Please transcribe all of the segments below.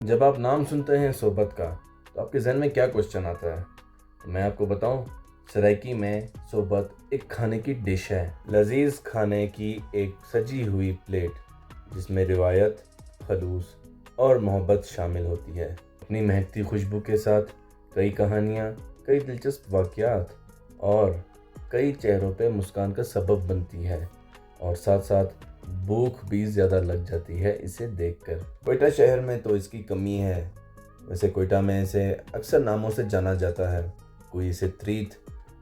जब आप नाम सुनते हैं सोबत का तो आपके जहन में क्या क्वेश्चन आता है? तो मैं आपको बताऊं, सराइकी में सोबत एक खाने की डिश है, लजीज खाने की एक सजी हुई प्लेट जिसमें रिवायत, खलूस और मोहब्बत शामिल होती है। अपनी महकती खुशबू के साथ कई कहानियाँ, कई दिलचस्प वाक़यात और कई चेहरों पे मुस्कान का सबब बनती है, और साथ साथ भूख भी ज़्यादा लग जाती है इसे देखकर। क्वेटा शहर में तो इसकी कमी है। वैसे क्वेटा में इसे अक्सर नामों से जाना जाता है। कोई इसे त्रीत,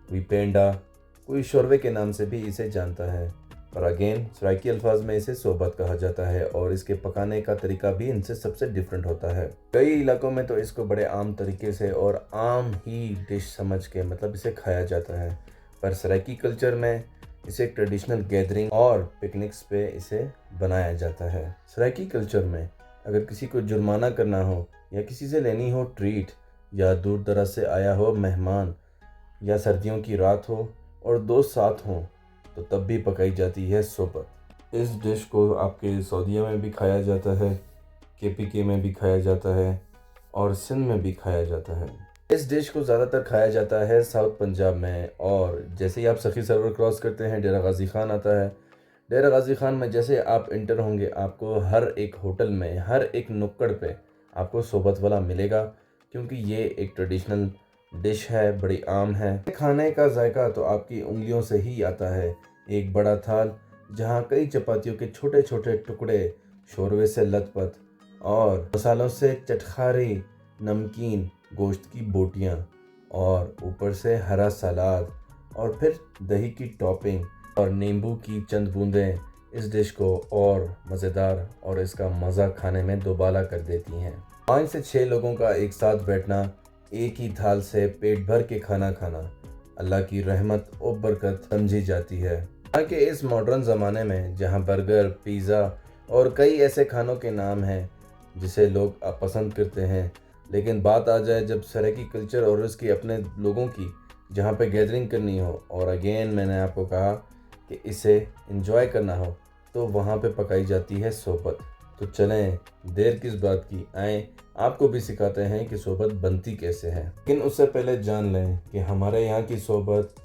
कोई पेंडा, कोई शोरवे के नाम से भी इसे जानता है। पर अगेन सराइकी अल्फाज में इसे सोबत कहा जाता है और इसके पकाने का तरीका भी इनसे सबसे डिफरेंट होता है। कई इलाकों में तो इसको बड़े आम तरीके से और आम ही डिश समझ के मतलब इसे खाया जाता है, पर सराइकी कल्चर में इसे ट्रेडिशनल गैदरिंग और पिकनिक्स पे इसे बनाया जाता है। सराइकी कल्चर में अगर किसी को जुर्माना करना हो या किसी से लेनी हो ट्रीट, या दूर दराज से आया हो मेहमान, या सर्दियों की रात हो और दोस्त साथ हों, तो तब भी पकाई जाती है सोबत। इस डिश को आपके सऊदीया में भी खाया जाता है, केपीके में भी खाया जाता है और सिंध में भी खाया जाता है। इस डिश को ज़्यादातर खाया जाता है साउथ पंजाब में, और जैसे ही आप सखी सर्वर क्रॉस करते हैं डेरा गाजी खान आता है। डेरा गाजी खान में जैसे आप इंटर होंगे, आपको हर एक होटल में, हर एक नुक्कड़ पे आपको सोबत वाला मिलेगा, क्योंकि ये एक ट्रेडिशनल डिश है, बड़ी आम है। खाने का जायका तो आपकी उंगलियों से ही आता है। एक बड़ा थाल जहाँ कई चपातियों के छोटे छोटे टुकड़े शोरवे से लथपथ और मसालों से चटखारी नमकीन गोश्त की बोटियाँ, और ऊपर से हरा सलाद और फिर दही की टॉपिंग और नींबू की चंद बूंदें इस डिश को और मज़ेदार और इसका मज़ा खाने में दोबाला कर देती हैं। 5 से 6 लोगों का एक साथ बैठना, एक ही थाल से पेट भर के खाना खाना अल्लाह की रहमत और बरकत समझी जाती है। आज के इस मॉडर्न ज़माने में जहाँ बर्गर, पिज़्ज़ा और कई ऐसे खानों के नाम हैं जिसे लोग पसंद करते हैं, लेकिन बात आ जाए जब सराइकी कल्चर और उसकी अपने लोगों की, जहाँ पे गैदरिंग करनी हो और अगेन मैंने आपको कहा कि इसे एंजॉय करना हो, तो वहाँ पे पकाई जाती है सोबत। तो चलें, देर किस बात की, आएँ आपको भी सिखाते हैं कि सोबत बनती कैसे है। लेकिन उससे पहले जान लें कि हमारे यहाँ की सोबत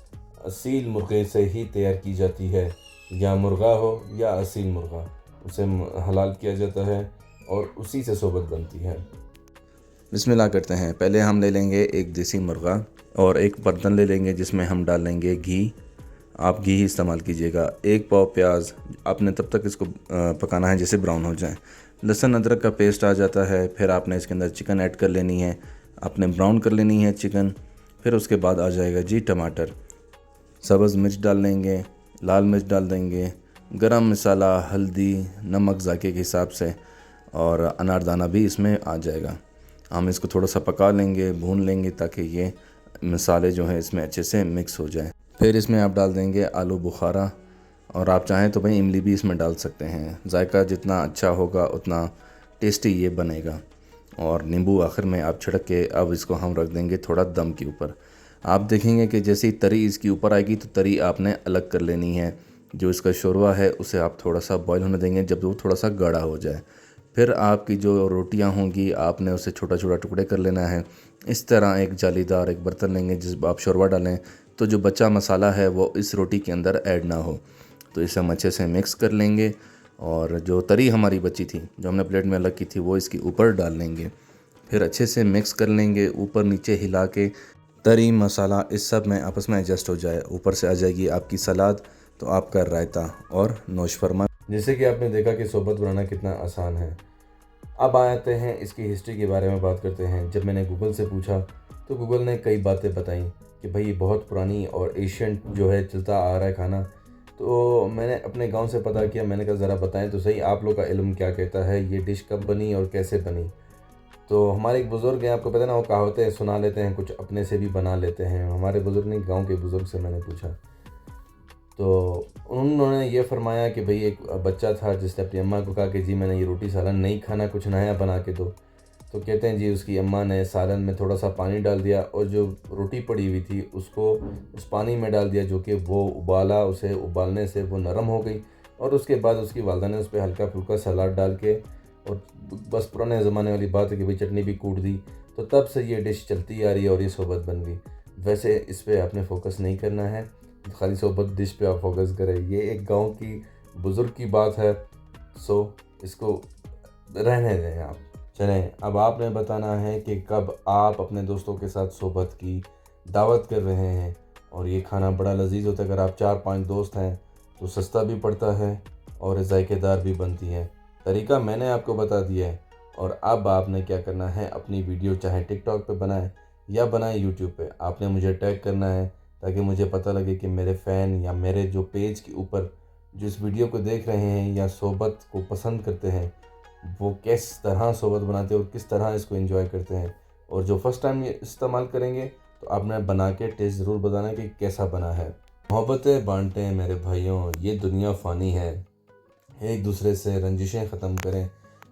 असील मुर्गे से ही तैयार की जाती है, या मुर्गा हो या असील मुर्गा, उसे हलाल किया जाता है और उसी से सोबत बनती है। बिस्मिल्लाह करते हैं। पहले हम ले लेंगे एक देसी मुर्गा और एक बर्तन ले लेंगे जिसमें हम डाल लेंगे घी। आप घी ही इस्तेमाल कीजिएगा। 1 पाव प्याज, आपने तब तक इसको पकाना है जैसे ब्राउन हो जाए। लहसुन अदरक का पेस्ट आ जाता है। फिर आपने इसके अंदर चिकन ऐड कर लेनी है, आपने ब्राउन कर लेनी है चिकन। फिर उसके बाद आ जाएगा जी टमाटर, सब्ज़ मिर्च डाल लेंगे, लाल मिर्च डाल देंगे, गरम मसाला, हल्दी, नमक जायके के हिसाब से, और अनारदाना भी इसमें आ जाएगा। हम इसको थोड़ा सा पका लेंगे, भून लेंगे ताकि ये मसाले जो हैं इसमें अच्छे से मिक्स हो जाए। फिर इसमें आप डाल देंगे आलू बुखारा, और आप चाहें तो भाई इमली भी इसमें डाल सकते हैं। जायका जितना अच्छा होगा उतना टेस्टी ये बनेगा। और नींबू आखिर में आप छिड़क के अब इसको हम रख देंगे थोड़ा दम के ऊपर। आप देखेंगे कि जैसे ही तरी इसके ऊपर आएगी तो तरी आपने अलग कर लेनी है। जो इसका शोरवा है उसे आप थोड़ा सा बॉईल होने देंगे जब वो थोड़ा सा गाढ़ा हो जाए। फिर आपकी जो रोटियां होंगी आपने उसे छोटा छोटा टुकड़े कर लेना है। इस तरह एक जालीदार एक बर्तन लेंगे जिस आप शोरवा डालें तो जो बचा मसाला है वो इस रोटी के अंदर ऐड ना हो। तो इसे हम अच्छे से मिक्स कर लेंगे, और जो तरी हमारी बची थी जो हमने प्लेट में अलग की थी वो इसके ऊपर डाल लेंगे। फिर अच्छे से मिक्स कर लेंगे, ऊपर नीचे हिला के तरी मसाला इस सब में आपस में एडजस्ट हो जाए। ऊपर से आ जाएगी आपकी सलाद, तो आपका रायता और नोश फरमा। जैसे कि आपने देखा कि सोबत बनाना कितना आसान है। अब आते हैं इसकी हिस्ट्री के बारे में बात करते हैं। जब मैंने गूगल से पूछा तो गूगल ने कई बातें बताई कि भाई ये बहुत पुरानी और एशियंट जो है चलता आ रहा है खाना। तो मैंने अपने गांव से पता किया, मैंने कहा ज़रा बताएं तो सही आप लोग का इल्म क्या कहता है, ये डिश कब बनी और कैसे बनी। तो हमारे एक बुज़ुर्ग हैं, आपको पता ना वो कहावतें सुना लेते हैं, कुछ अपने से भी बना लेते हैं। हमारे बुज़ुर्ग ने, गाँव के बुज़ुर्ग से मैंने पूछा तो उन्होंने ये फरमाया कि भाई एक बच्चा था जिसने अपनी अम्मा को कहा कि जी मैंने ये रोटी सालन नहीं खाना, कुछ नया बना के दो। तो कहते हैं जी उसकी अम्मा ने सालन में थोड़ा सा पानी डाल दिया और जो रोटी पड़ी हुई थी उसको उस पानी में डाल दिया, जो कि वो उबाला, उसे उबालने से वो नरम हो गई। और उसके बाद उसकी वालदा ने उस पर हल्का फुल्का सलाद डाल के और बस पुराने ज़माने वाली बात है कि भाई चटनी भी कूट दी, तो तब से ये डिश चलती आ रही है और ये सोबत बन गई। वैसे इस पे आपने फोकस नहीं करना है, खाली सोबत डिश पे आप फोकस करें। ये एक गांव की बुज़ुर्ग की बात है, सो इसको रहने दें आप। चलें, अब आपने बताना है कि कब आप अपने दोस्तों के साथ सोबत की दावत कर रहे हैं। और ये खाना बड़ा लजीज होता है। अगर आप 4-5 दोस्त हैं तो सस्ता भी पड़ता है और जायकेदार भी बनती है। तरीका मैंने आपको बता दिया है। और अब आपने क्या करना है, अपनी वीडियो चाहे टिकटॉक पे बनाएं या बनाएं यूट्यूब पे, आपने मुझे टैग करना है ताकि मुझे पता लगे कि मेरे फ़ैन या मेरे जो पेज के ऊपर जो इस वीडियो को देख रहे हैं या सोबत को पसंद करते हैं, वो किस तरह सोबत बनाते हैं और किस तरह इसको एंजॉय करते हैं। और जो फर्स्ट टाइम ये इस्तेमाल करेंगे तो आपने बना के टेस्ट ज़रूर बताना है कि कैसा बना है। मोहब्बतें बांटें मेरे भाइयों, ये दुनिया फ़ानी है। एक दूसरे से रंजिशें ख़त्म करें,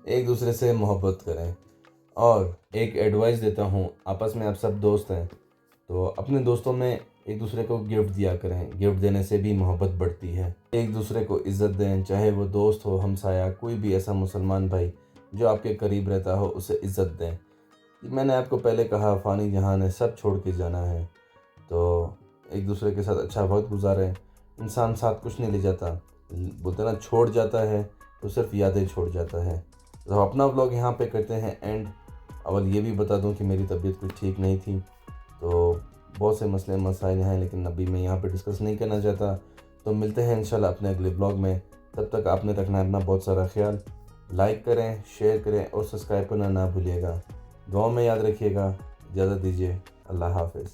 एक दूसरे से मोहब्बत करें। और एक एडवाइस देता हूँ, आपस में आप सब दोस्त हैं तो अपने दोस्तों में एक दूसरे को गिफ्ट दिया करें। गिफ्ट देने से भी मोहब्बत बढ़ती है। एक दूसरे को इज़्ज़त दें, चाहे वो दोस्त हो, हमसाया, कोई भी ऐसा मुसलमान भाई जो आपके करीब रहता हो, उसे इज़्ज़त दें। मैंने आपको पहले कहा, फ़ानी जहान है, सब छोड़ के जाना है। तो एक दूसरे के साथ अच्छा वक्त गुजारें। इंसान साथ कुछ नहीं ले जाता, बोलते ना छोड़ जाता है तो सिर्फ यादें छोड़ जाता है। तो अपना व्लॉग यहाँ पे करते हैं एंड। अवल ये भी बता दूं कि मेरी तबीयत कुछ ठीक नहीं थी, तो बहुत से मसले मसाइल हैं, लेकिन अभी मैं यहाँ पे डिस्कस नहीं करना चाहता। तो मिलते हैं इंशाल्लाह अपने अगले ब्लॉग में। तब तक आपने रखना है अपना बहुत सारा ख्याल। लाइक करें, शेयर करें और सब्सक्राइब करना ना भूलिएगा। दुआ में याद रखिएगा। इजाज़त दीजिए। अल्लाह हाफ़िज़।